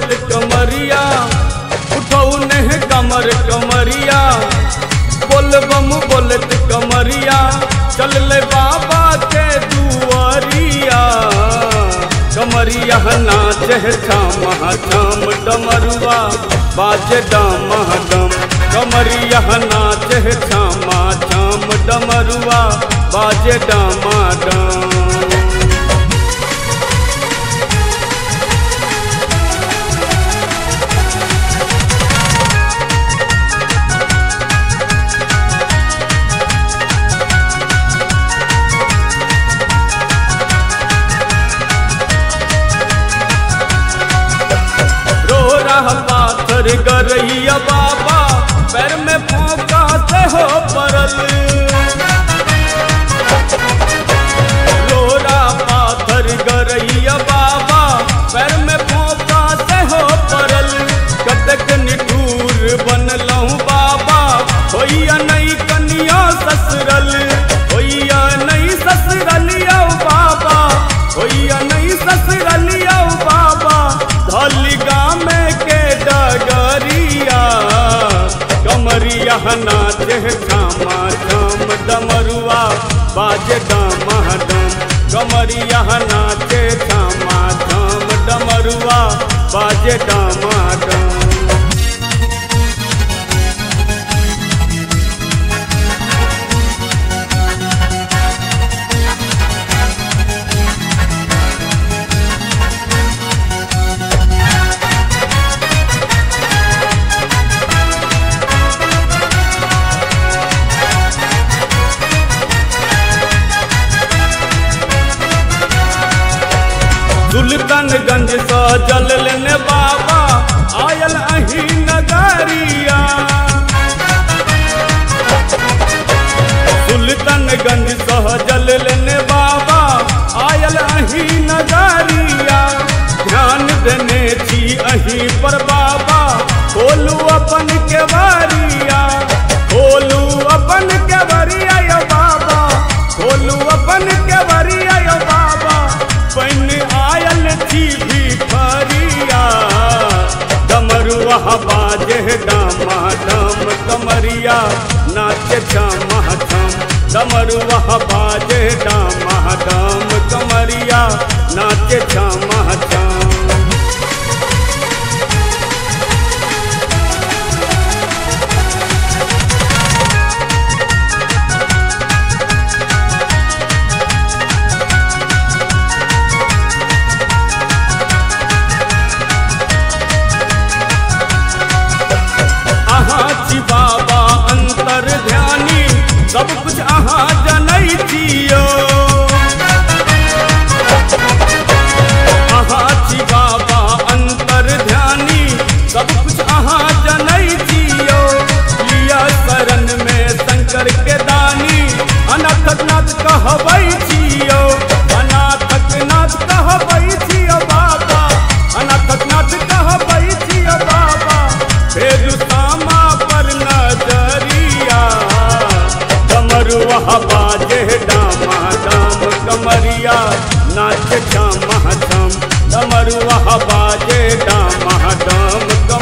बोलत कमरिया उठऊ नहीं कमर कमरिया बोल बम बोलत कमरिया चल ले बाबा के दुआरिया कमरिया नाचे छाम छाम डमरुआ बाजे डम डम कमरिया नाचे छाम छाम डमरुआ बाजे डम डम। पाथर गरैया बाबा पैर में फोका से हो परल लोरा पाथर गरैया बाबा पैर में फोका से हो परल कतक निठूर बनलहु बाबा होइया नहीं कनिया ससुरल होइया नहीं ससुरलिया बाबा होइया नहीं ससुरलिया बाबा धलिगा में डगरिया कमरिया नाचे छामा छाम डमरुआ बाजे डम डम कमरिया नाचे छामा छाम डमरुआ बाजे डम डम। सुल्तानगंज सजल लेने बाबा आयल अही नगरिया सुल्तानगंज सहजल लेने बाबा आयल अही नगरिया ध्यान देने छी अही पर बाबा खोलू अपन केवरिया खोलू अपन केवरिया यो बाबा खोलू अपन केवरिया यो बाबा पैन आयल थी भी फरिया डमरुआ बाजे डम डम कमरिया नाचे छम छम डमरुआ बाजे डम डम कमरिया नाचे छम छम। बाबा अंतर ध्यानी सब कुछ अहाँ जनै छियो अहाँ छी बाबा अंतर ध्यानी सब कुछ अहाँ जनै छियो लिया शरण में शंकर के दानी अनाथक नाथ कहबै छियो अनाथक नाथ कहबै छियो बाबा अनाथक नाथ कहबै छियो बाबा फेर सामा नजरिया डमरुआ बाजे डम डम कमरिया नाच छम छम डमरुआ बाजे डम डम